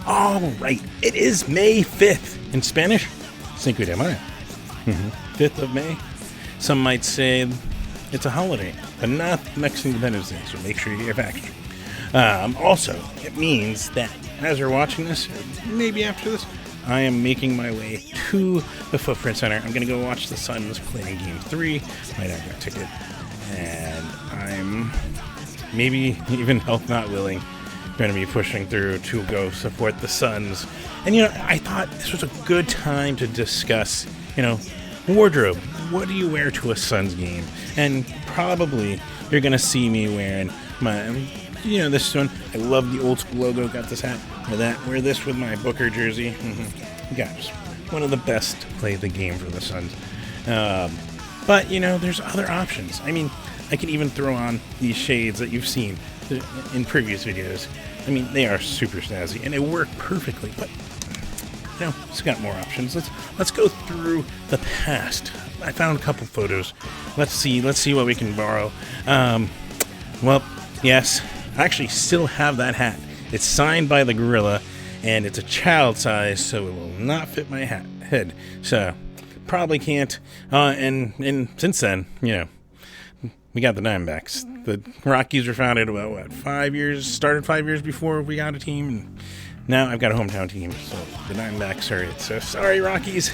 All right, it is May 5th. In Spanish, Cinco de Mayo. 5th of May. Some might say it's a holiday, but not Mexican Independence Day, so make sure you get your facts straight. Also, it means that as you're watching this, or maybe after this, I am making my way to the Footprint Center. I'm going to go watch the Suns play in Game 3. Might have got a ticket. And I'm maybe even health not willing going to be pushing through to go support the Suns. And, I thought this was a good time to discuss, wardrobe. What do you wear to a Suns game? And probably you're going to see me wearing my, this one. I love the old school logo. Got this hat. Wear this with my Booker jersey. Guys, one of the best to play the game for the Suns. But, there's other options. I mean, I can even throw on these shades that you've seen in previous videos. I mean, they are super snazzy, and they work perfectly. But, it's got more options. Let's go through the past. I found a couple photos. Let's see what we can borrow. Well, yes, I actually still have that hat. It's signed by the gorilla, and it's a child size, so it will not fit my head. So, probably can't. And since then, we got the Diamondbacks. The Rockies were founded about, 5 years? Started 5 years before we got a team, and now I've got a hometown team, so the Diamondbacks are it. So, sorry, Rockies.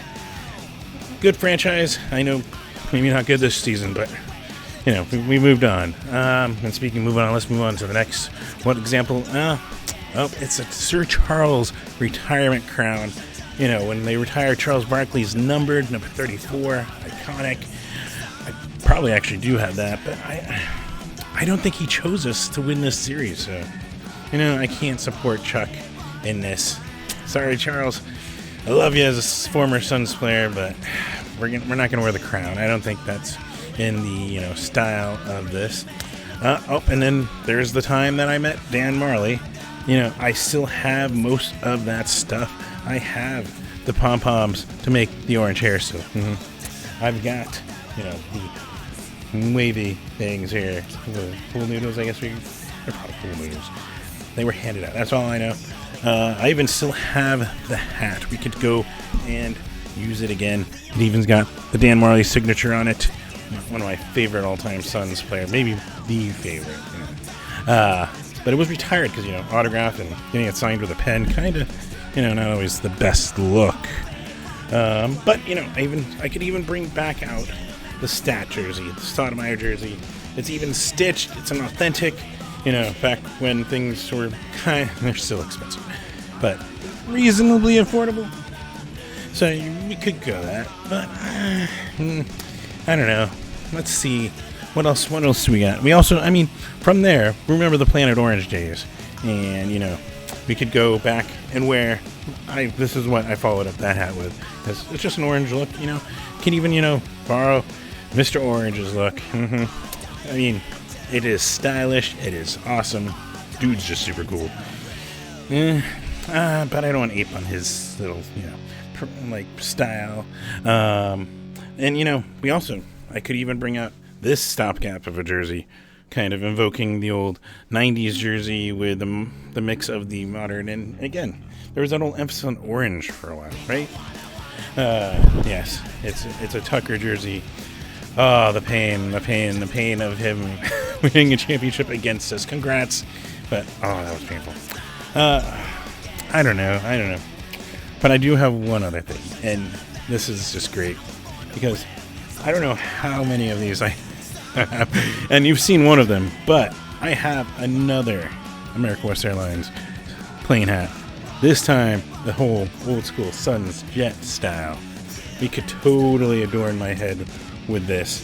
Good franchise. I know maybe not good this season, but we moved on. And speaking of moving on, let's move on to the next. What example? It's a Sir Charles retirement crown. When they retire, Charles Barkley's numbered, number 34, iconic. I probably actually do have that, but I don't think he chose us to win this series. So, I can't support Chuck in this. Sorry, Charles. I love you as a former Suns player, but we're not going to wear the crown. I don't think that's in the style of this. And then there's the time that I met Dan Marley. I still have most of that stuff. I have the pom-poms to make the orange hair still. I've got, the wavy things here. The pool noodles, I guess they're probably pool noodles. They were handed out. That's all I know. I even still have the hat. We could go and use it again. It even's got the Dan Marley signature on it. One of my favorite all-time Suns players. Maybe the favorite. But it was retired because, autograph and getting it signed with a pen kind of, not always the best look. But, I could even bring back out the Stat jersey, the Stoudemire jersey. It's even stitched. It's an authentic, back when things were they're still expensive, but reasonably affordable. So we could go that, but I don't know. Let's see. What else do we got? We also, from there, remember the Planet Orange days. And, we could go back and wear, this is what I followed up that hat with. It's just an orange look, Can even, borrow Mr. Orange's look. It is stylish. It is awesome. Dude's just super cool. But I don't want to ape on his little, style. And, I could even bring out this stopgap of a jersey, kind of invoking the old 90s jersey with the mix of the modern. And again, there was that old emphasis on orange for a while, right? Yes, it's a Tucker jersey. Oh, the pain of him winning a championship against us. Congrats. But, that was painful. I don't know. But I do have one other thing, and this is just great, because I don't know how many of these I have, and you've seen one of them, but I have another American West Airlines plain hat. This time, the whole old school Suns jet style. We could totally adorn my head with this,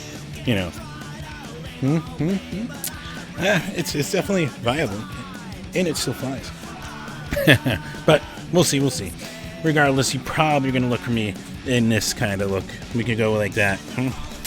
It's definitely viable, and it still flies. But we'll see. Regardless, you're probably going to look for me in this kind of look. We could go like that.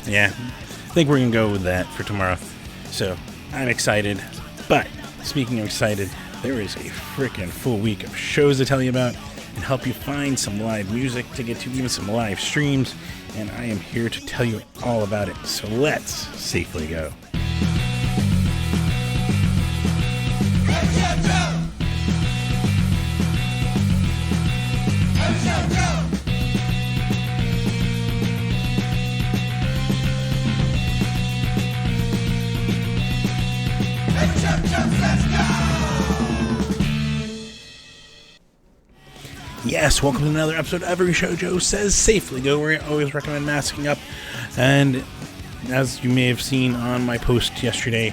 Yeah, I think we're going to go with that for tomorrow. So, I'm excited. But, speaking of excited, there is a freaking full week of shows to tell you about and help you find some live music to get to, even some live streams. And I am here to tell you all about it. So let's safely go. Yes, welcome to another episode of Every Show Joe Says Safely Go, where I always recommend masking up. And as you may have seen on my post yesterday,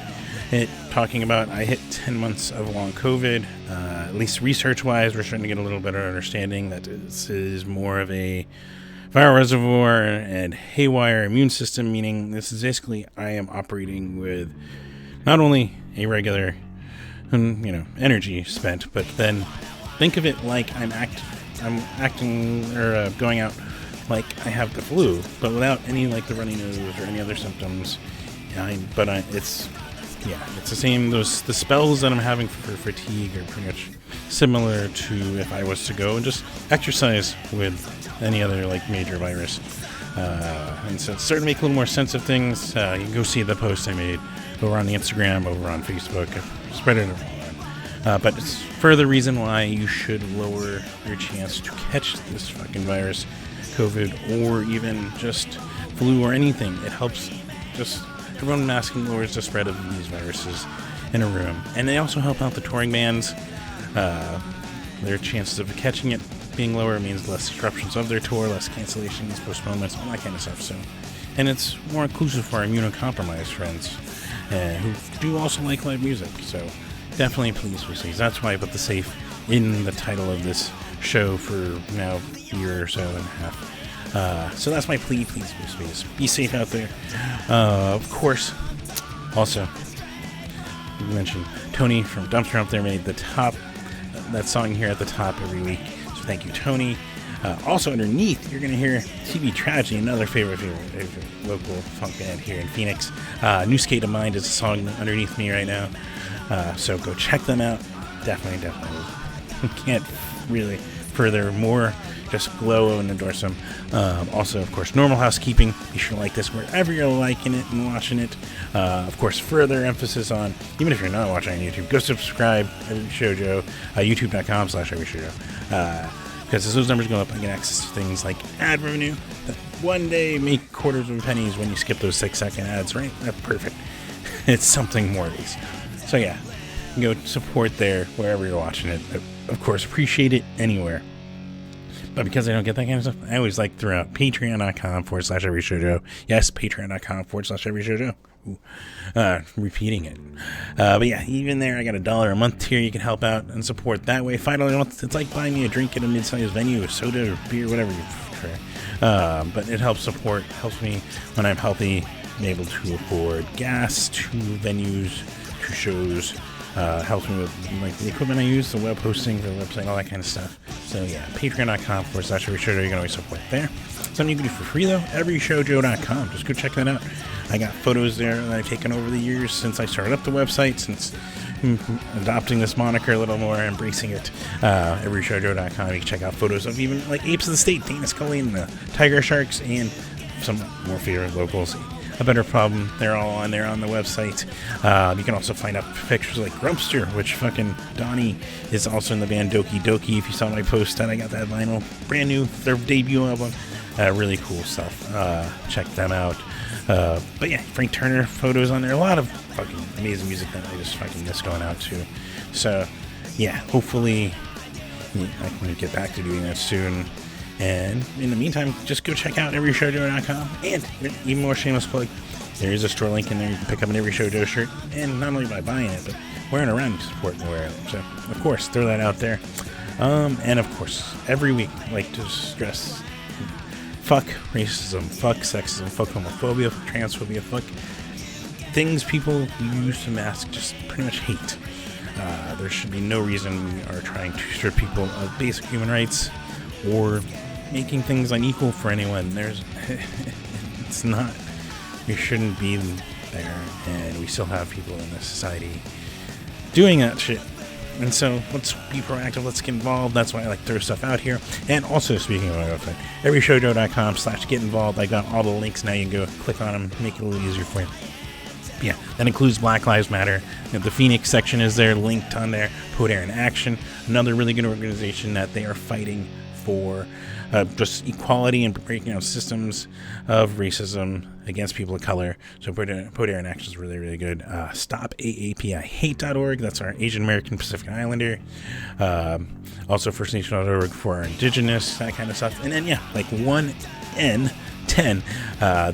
talking about I hit 10 months of long COVID. At least research-wise, we're starting to get a little better understanding that this is more of a viral reservoir and haywire immune system, meaning this is basically I am operating with not only a regular, energy spent, but then think of it like I'm acting or going out like I have the flu, but without any like the runny nose or any other symptoms. It's the same. The spells that I'm having for fatigue are pretty much similar to if I was to go and just exercise with any other like major virus. And so it's starting to make a little more sense of things. You can go see the post I made over on the Instagram, over on Facebook. Spread it around. But it's further reason why you should lower your chance to catch this fucking virus, COVID, or even just flu or anything. It helps just everyone masking lowers the spread of these viruses in a room. And they also help out the touring bands. Their chances of catching it being lower means less disruptions of their tour, less cancellations, postponements, all that kind of stuff. And it's more inclusive for our immunocompromised friends who do also like live music. So definitely please be safe. That's why I put the safe in the title of this show for now a year or so and a half. So that's my plea. Please be safe out there. Of course, also, you mentioned Tony from Dumpster Up there made that song here at the top every week. So thank you, Tony. Also underneath, you're going to hear TV Tragedy, another favorite local funk band here in Phoenix. New Skate of Mind is a song underneath me right now. So go check them out. Definitely. Can't really furthermore just glow and endorse them. Also, of course, Normal Housekeeping. Be sure to like this wherever you're liking it and watching it. Of course, further emphasis on, even if you're not watching on YouTube, go subscribe, Every Show Joe, youtube.com/Every Show Joe. Because as those numbers go up, I get access to things like ad revenue that one day make quarters of pennies when you skip those 6-second ads, right? That's perfect. It's something more of these. So yeah, you can go support there wherever you're watching it. I, of course, appreciate it anywhere. But because I don't get that kind of stuff, I always like throw out patreon.com/Every Show Joe. Yes, patreon.com/Every Show Joe. Repeating it. But yeah, even there, I got $1 a month tier. You can help out and support that way. $5 a month, it's like buying me a drink at a mid-sized venue, a soda or beer, whatever you prefer. But it helps me when I'm healthy, I'm able to afford gas to venues, to shows. Helps me with like the equipment I use, the web hosting for the website, all that kind of stuff. So yeah, patreon.com/Every Show Joe. You can always support there. Something you can do for free though, everyshowjoe.com. Just go check that out. I got photos there that I've taken over the years since I started up the website, since adopting this moniker a little more, embracing it. Everyshowjoe.com. You can check out photos of even like Apes of the State, Dana Scully and the Tiger Sharks, and some more favorite locals. A Better Problem, they're all on there on the website. You can also find out pictures like Grumpster, which fucking Donnie is also in the band Doki Doki. If you saw my post that I got that vinyl, brand new, their debut album. Really cool stuff. Check them out. But yeah, Frank Turner photos on there. A lot of fucking amazing music that I just fucking miss going out to. So yeah, hopefully I can get back to doing that soon. And in the meantime, just go check out everyshowjoe.com. And even more shameless plug, there is a store link in there. You can pick up an Every Show Joe shirt. And not only by buying it, but wearing it around, you support and wear it. So, of course, throw that out there. And, of course, every week, I like to stress, fuck racism, fuck sexism, fuck homophobia, fuck transphobia, fuck things people use to mask just pretty much hate. There should be no reason we are trying to strip people of basic human rights or making things unequal for anyone. It's not, we shouldn't be there, and we still have people in this society doing that shit. And so let's be proactive, let's get involved. That's why I like to throw stuff out here. And also, speaking of my website, everyshowjoe.com/get involved. I got all the links now. You can go click on them, make it a little easier for you. Yeah, that includes Black Lives Matter. The Phoenix section is there, linked on there. Poet in Action, another really good organization that they are fighting for just equality and breaking down systems of racism against people of color. So Poet in Action is really, really good. StopAAPIHate.org. That's our Asian American Pacific Islander. Also firstnation.org for our indigenous, that kind of stuff. And then, yeah, like 1N10,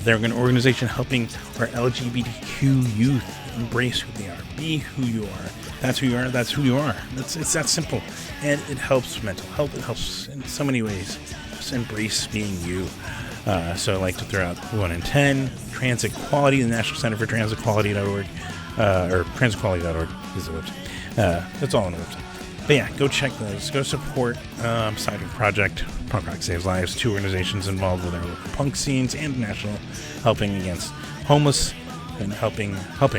they're an organization helping our LGBTQ youth embrace who they are. Be who you are. That's who you are. That's who you are. It's that simple. And it helps mental health. It helps in so many ways. Just embrace being you. So I like to throw out 1N10, Trans Equality, the National Center for TransEquality.org, or transequality.org is the website. That's all on the website. But yeah, go check those. Go support Siding Project, Punk Rock Saves Lives, two organizations involved with our local punk scenes and national, helping against homeless and helping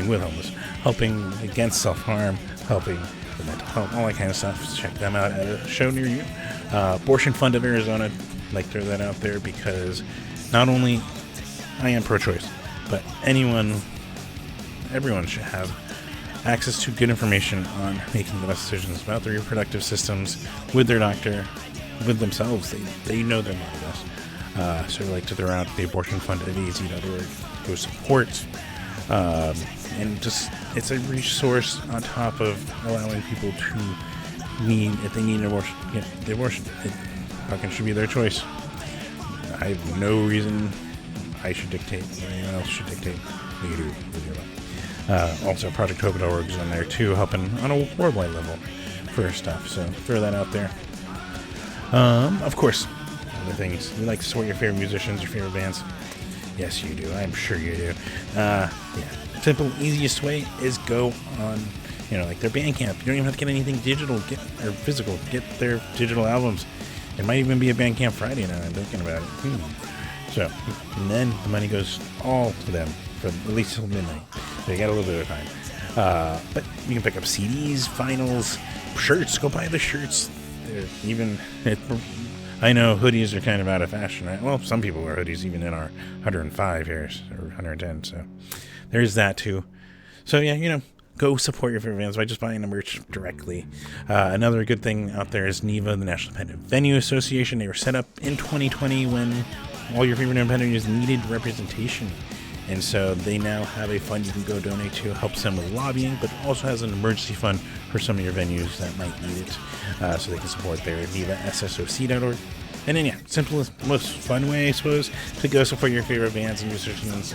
with homeless, helping against self-harm, helping with mental health, all that kind of stuff. So check them out at a show near you. Abortion Fund of Arizona, I'd like to throw that out there because not only I am pro-choice, but everyone should have access to good information on making the best decisions about their reproductive systems with their doctor, with themselves. They know their body best. So I'd like to throw out the abortion fund at az.org. Go support. And just, it's a resource on top of allowing people to if they need an abortion, get the abortion. It fucking should be their choice. I have no reason I should dictate, or anyone else should dictate what you do with your life. Also, ProjectHope.org is on there too, helping on a worldwide level for stuff. So throw that out there. Of course, other things. You like to support your favorite musicians, your favorite bands. Yes, you do. I'm sure you do. Yeah. Simple, easiest way is go on, like their Bandcamp. You don't even have to get anything digital, or physical. Get their digital albums. It might even be a Bandcamp Friday now. I'm thinking about it. So, and then the money goes all to them for at least till midnight. So you got a little bit of time. But you can pick up CDs, vinyls, shirts. Go buy the shirts. I know hoodies are kind of out of fashion, right? Well, some people wear hoodies even in our 105 here, or 110. So there's that too. So yeah, go support your favorite bands by just buying the merch directly. Another good thing out there is NIVA, the National Independent Venue Association. They were set up in 2020 when all your favorite independent venues needed representation. And so they now have a fund you can go donate to. It helps them with lobbying, but also has an emergency fund for some of your venues that might need it. So they can support their NIVASSOC.org. And then, simplest, most fun way, I suppose, to go support your favorite bands and musicians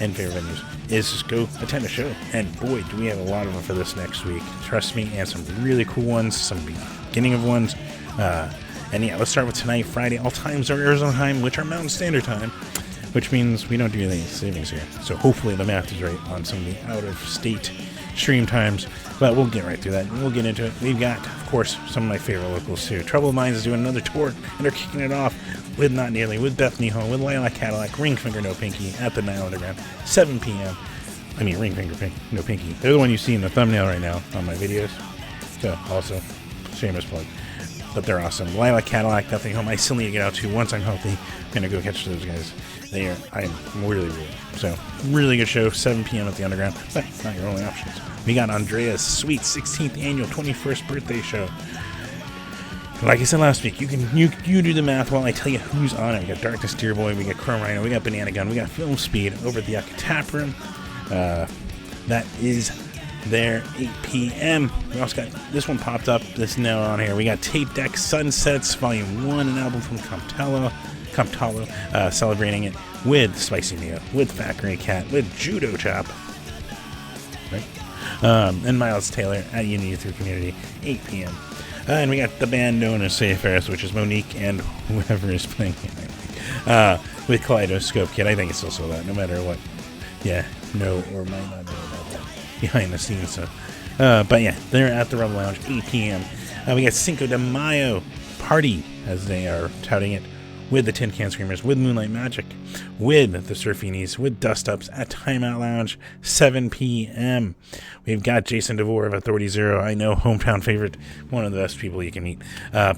and favorite venues is just go attend a show. And boy, do we have a lot of them for this next week. Trust me, and some really cool ones, some beginning of ones. Let's start with tonight, Friday. All times are Arizona time, which are Mountain Standard Time, which means we don't do any savings here. So hopefully the math is right on some of the out-of-state stream times. But we'll get right through that. We'll get into it. We've got, of course, some of my favorite locals too. Troubled Minds is doing another tour, and they're kicking it off with Not Nearly, with Bethany Hall, with Lilac Cadillac, Ringfinger No Pinky at the Nile Underground, 7 p.m. I mean, Ringfinger No Pinky. They're the one you see in the thumbnail right now on my videos. So, also, shameless plug. But they're awesome. Lilac Cadillac, Bethany Home. I still need to get out to once I'm healthy. I'm going to go catch those guys. I'm really. So, really good show, 7 p.m. at the Underground. But not your only options. We got Andrea's sweet 16th annual 21st birthday show. Like I said last week, you do the math while I tell you who's on it. We got Darkness Deer Boy, we got Chrome Rhino, we got Banana Gun, we got Film Speed over at the Yucca Tap Room. That is there, 8 p.m. We also got, this one popped up, this now on here. We got Tape Deck Sunsets Volume 1, an album from Comptalo, celebrating it with Spicy Mia, with Fat Gray Cat, with Judo Chop, right? And Miles Taylor at Unity Through Community, 8 p.m. And we got the band known as Say Ferris, which is Monique and whoever is playing with Kaleidoscope Kid. I think it's also that, no matter what. Yeah, no or might not know about that behind the scenes. So, but yeah, they're at the Rebel Lounge, 8 p.m. We got Cinco de Mayo Party, as they are touting it, with the Tin Can Screamers, with Moonlight Magic, with the Surfinis, with Dust Ups at Timeout Lounge, 7 p.m. We've got Jason DeVore of Authority Zero, I know, hometown favorite, one of the best people you can meet,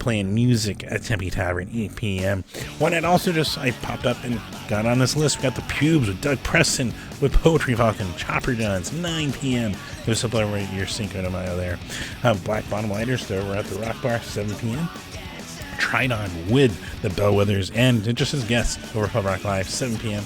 playing music at Tempe Tavern, 8 p.m. One that also I popped up and got on this list. We got the Pubes with Doug Preston, with Poetry Falcon, Chopper Guns, 9 p.m. Go celebrate your Cinco de Mayo there. Black Bottom Lighters, they're over at the Rock Bar, 7 p.m. Tridon with the Bellwethers and just as guests over Pub Rock Live, 7 p.m.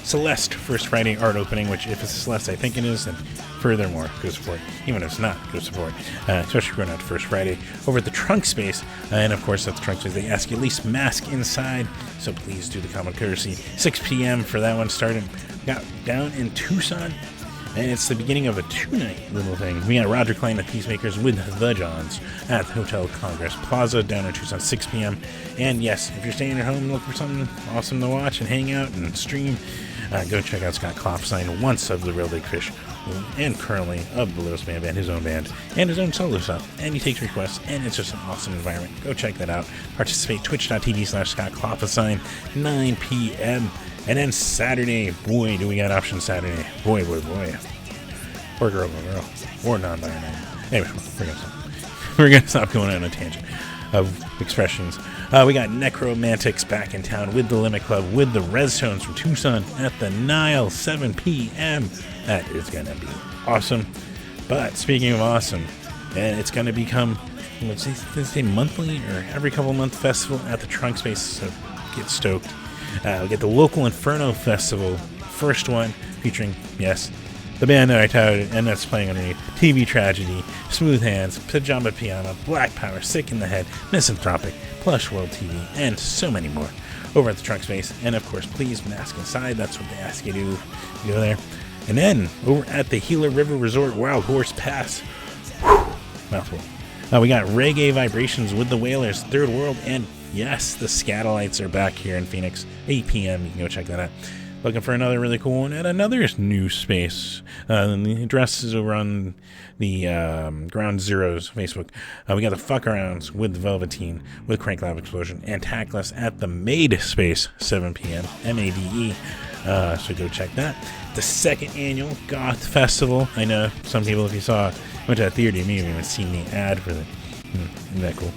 Celeste, first Friday art opening, which if it's Celeste, I think it is, then Furthermore, go support. Even if it's not, go support. Especially going out to First Friday over at the Trunk Space. And of course, at the Trunk Space, they ask you at least mask inside. So please do the common courtesy. 6 p.m. for that one starting. Got down in Tucson. And it's the beginning of a 2-night little thing. We got Roger Klein and Peacemakers with the Johns at the Hotel Congress Plaza down in Tucson, 6 p.m. And yes, if you're staying at home and looking for something awesome to watch and hang out and stream, go check out Scott Klopfstein, once of the Real Big Fish, and currently of the Littlest Man Band, his own band, and his own solo stuff. And he takes requests, and it's just an awesome environment. Go check that out. Participate, twitch.tv/Scott Klopfstein, 9 p.m. And then Saturday, boy, do we got options Saturday. Boy. Or girl. Or non-binary. Anyway, we're gonna stop going on a tangent of expressions. We got Necromantics back in town with the Limit Club, with the Reztones from Tucson at the Nile, 7 p.m. That is gonna be awesome. But speaking of awesome, and it's gonna become, let's say monthly or every couple month festival at the Trunk Space, so get stoked. We get the local Inferno Festival, first one featuring, yes, the band that I touted, and that's playing underneath TV Tragedy, Smooth Hands, Pajama Piano, Black Power, Sick in the Head, Misanthropic, Plush World TV, and so many more over at the Trunk Space. And of course, please mask inside. That's what they ask you to do. Go there. And then over at the Gila River Resort Wild Horse Pass, mouthful. We got Reggae Vibrations with the Wailers, Third World, and yes, the Scatolites are back here in Phoenix, 8 p.m. You can go check that out. Looking for another really cool one at another new space. The address is over on the Ground Zero's Facebook. We got the Fuck Arounds with the Velveteen, with Crank Lab Explosion, and Tactless at the Made Space, 7 p.m. MADE. So go check that. The second annual Goth Festival. I know some people, if you went to that theater, you may have even seen the ad for it. Isn't that cool?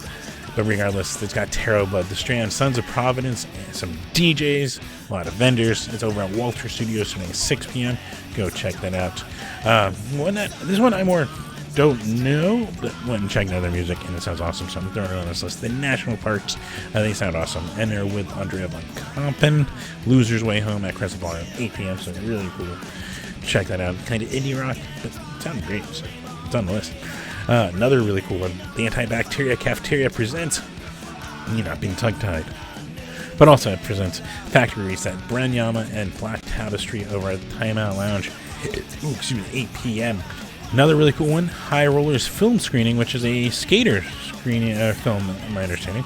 But regardless, it's got Tarot Blood, The Strand, Sons of Providence, and some DJs, a lot of vendors. It's over at Walter Studios starting at 6 p.m. Go check that out. This one I more don't know, but went and checked out their music, and it sounds awesome, so I'm throwing it on this list. The National Parks, they sound awesome, and they're with Andrea Van Kampen, Loser's Way Home at Crescent Ballroom, 8 p.m., so really cool. Check that out. Kind of indie rock, but it sounded great, so it's on the list. Another really cool one, the Antibacteria Cafeteria presents You're Not Being Tongue-Tied. But also it presents Factory Reset, Brenyama, and Black Tapestry over at the Time Out Lounge. 8 p.m. Another really cool one, High Rollers Film Screening, which is a skater screening film, my understanding.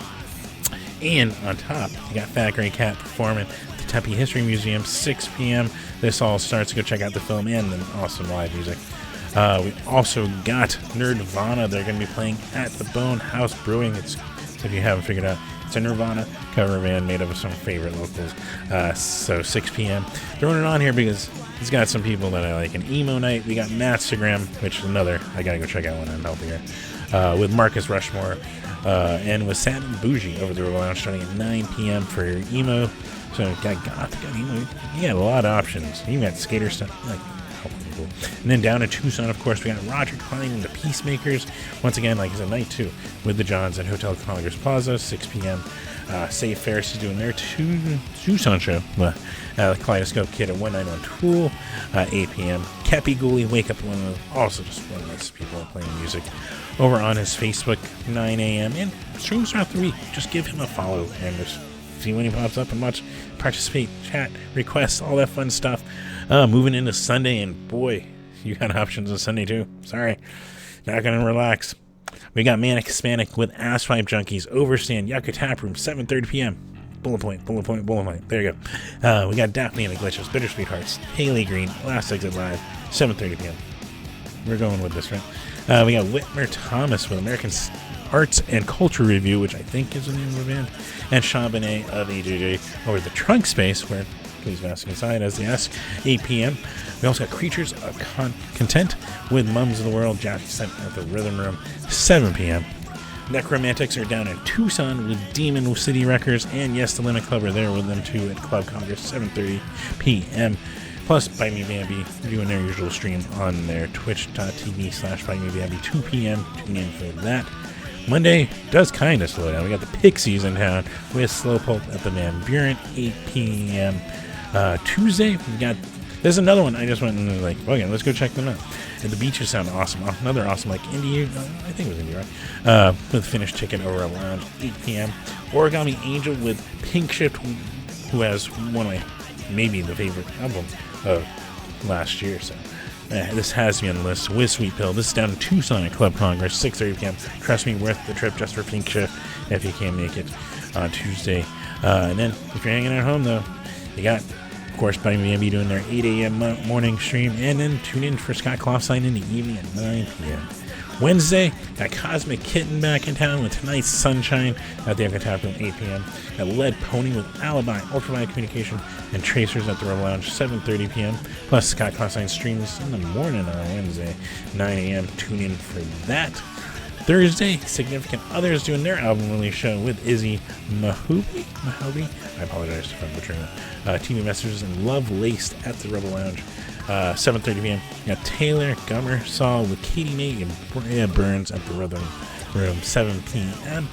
And on top, you got Fat Grey Cat performing at the Tempe History Museum, 6 p.m. This all starts. Go check out the film and the awesome live music. We also got Nerdvana. They're going to be playing at the Bone House Brewing. If you haven't figured out, it's a Nirvana cover band made up of some favorite locals. So 6 p.m. Throwing it on here because it's got some people that I like. An emo night. We got Mattstagram, which is another. I got to go check out one and help here. With Marcus Rushmore and with Sad and Bougie over the River Lounge starting at 9 p.m. for emo. So got goth, got emo. You got a lot of options. You got skater stuff. Cool. And then down in Tucson, of course, we got Roger Klein and the Peacemakers. Once again, like it's a night two with the Johns at Hotel Congress Plaza, 6 p.m. Save Ferris is doing their Tucson show. Kaleidoscope Kid at 191 Tool, 8 p.m. Kepi Gooley, Wake Up One of also just one of the nice people playing music over on his Facebook, 9 a.m. and streams throughout the week. Just give him a follow and just see when he pops up and watch, participate, chat, requests, all that fun stuff. Moving into Sunday, and boy, you got options on Sunday too. Sorry, not gonna relax. We got Manic Hispanic with Asswipe Junkies, Overstand, Yucca Tap Room, 7:30 p.m. Bullet point. There you go. We got Daphne and the Glitches, Bittersweet Hearts, Haley Green, Last Exit Live, 7:30 p.m. We're going with this, right? We got Whitmer Thomas with American Arts and Culture Review, which I think is the name of the band, and Sean Benet of AJJ over the Trunk Space, where please mask inside as they ask, 8 p.m. We also got Creatures of Content with Mums of the World, Jackie Sent at the Rhythm Room, 7 p.m. Necromantics are down in Tucson with Demon City Records, and yes, the Limit Club are there with them too at Club Congress, 7:30 p.m. Plus, Bite Me Bambi doing their usual stream on their twitch.tv/Bite Me Bambi, 2 p.m. Tune in for that. Monday does kind of slow down. We got the Pixies in town with Slowpoke at the Van Buren, 8 p.m. Tuesday, we got There's another one I just went and like, okay, let's go check them out. And the beaches sound awesome. Another awesome, like Indie, I think it was Indie, right? With Finnish Ticket over at Lounge, 8 p.m. Origami Angel with Pink Shift, who has one of my, maybe the favorite album of last year. So this has me on the list. With Sweet Pill, this is down in Tucson at Club Congress, 6:30 p.m. Trust me, worth the trip just for Pink Shift if you can't make it on Tuesday. And then if you're hanging at home though, you got, of course, Buddy BNB doing their 8 a.m. morning stream, and then tune in for Scott Clawsign in the evening at 9 p.m. Wednesday, got Cosmic Kitten back in town with Tonight's Sunshine at the Echo Tap Room, 8 p.m. Got Lead Pony with Alibi, Ultraviolet Communication, and Tracers at the Rebel Lounge, 7:30 p.m. Plus Scott Clawsign streams in the morning on Wednesday, 9 a.m. Tune in for that. Thursday, Significant Others doing their album release show with Izzy Mahobi. I apologize if I'm butchering that. TV Messages and Love Laced at the Rebel Lounge, 7:30 p.m. You got Taylor Gummer Saul with Katie May and Bria Burns at the Rhythm Room, 7 p.m.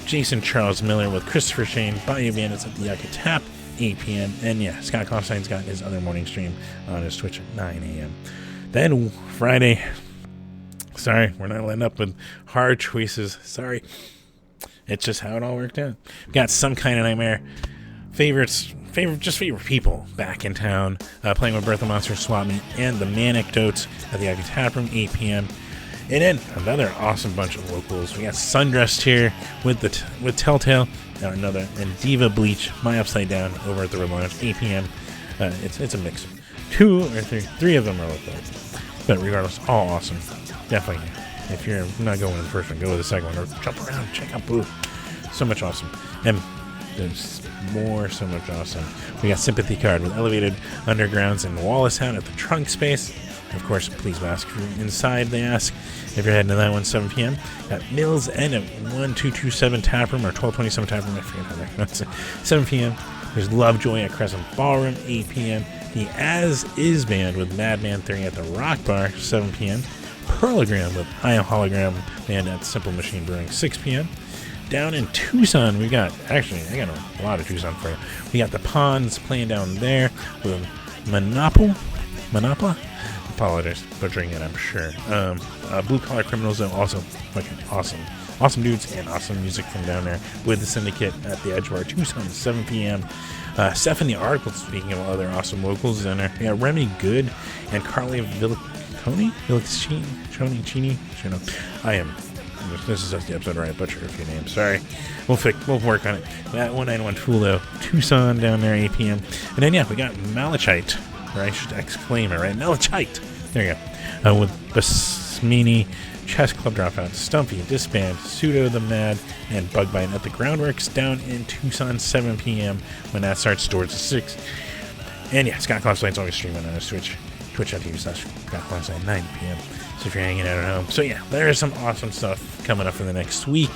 Jason Charles Miller with Christopher Shane, Bayou Bandits at the Yucca Tap, 8 p.m. And yeah, Scott Clawsign's got his other morning stream on his Twitch at 9 a.m. Then Friday, sorry, we're not letting up with hard choices. Sorry. It's just how it all worked out. Got Some Kind of Nightmare. Favorite people back in town. Playing with Bertha Monster, Swap Meet, and the Manecdotes at the Ivy Tap Room, 8 p.m. And then another awesome bunch of locals. We got Sundressed here with Telltale, and Diva Bleach, My Upside Down over at the Rebel Lounge, 8 p.m. It's a mix. Three of them are local. But regardless, all awesome. Definitely. If you're not going to the first one, go to the second one, or jump around, check out Booth. So much awesome. And there's more, so much awesome. We got Sympathy Card with Elevated Undergrounds and Wallace Hound at the Trunk Space. Of course, please ask for inside, they ask. If you're heading to that one, 7 p.m. Got Mills End at 1227 Taproom, or 1227 Taproom, I forget how that goes. 7 p.m. There's Lovejoy at Crescent Ballroom, 8 p.m. The As Is Band with Madman Theory at the Rock Bar, 7 p.m. Pearlogram with I Am Hologram Band at Simple Machine Brewing, 6 p.m. Down in Tucson, we got, actually, I got a lot of Tucson for you. We got the Ponds playing down there with Monopla? Apologize for butchering it, I'm sure. Blue Collar Criminals, though, also fucking awesome. Awesome dudes and awesome music from down there with the Syndicate at the Edge Bar, Tucson, 7 p.m. Steph in the Article, speaking of other awesome locals down there. We got Remy Good and Carly Villiconi? I am. This is just the episode where I butcher a few names. Sorry. We'll work on it. That 191 Fulo, Tucson down there, 8 p.m. And then, yeah, we got Malachite. Or I should exclaim it, right? Malachite. There you go. With Basmini, Chess Club Dropout, Stumpy, Disband, Pseudo the Mad, and Bugbite at the Groundworks down in Tucson, 7 p.m. when that starts towards 6. And yeah, Scott Clawsign's always streaming on his Twitch. Twitch.tv/Scott Clawsign, 9 p.m. So if you're hanging out at home. So yeah, there is some awesome stuff coming up for the next week.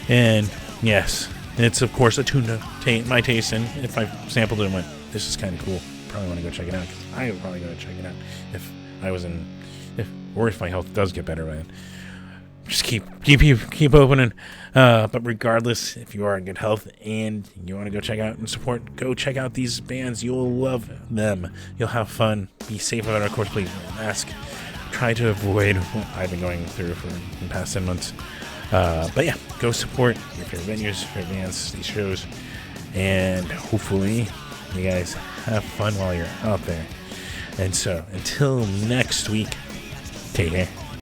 And yes, it's of course a tune to my taste. And if I sampled it and went, this is kind of cool, probably want to go check it out. Because I would probably go check it out if I was or if my health does get better, man. Just keep opening. But regardless, if you are in good health and you want to go check out and support, go check out these bands. You'll love them. You'll have fun. Be safe about it. Of course, please wear a mask. Try to avoid what I've been going through for the past 10 months. But yeah, go support your favorite venues, your favorite bands, these shows. And hopefully you guys have fun while you're out there. And so until next week, take care.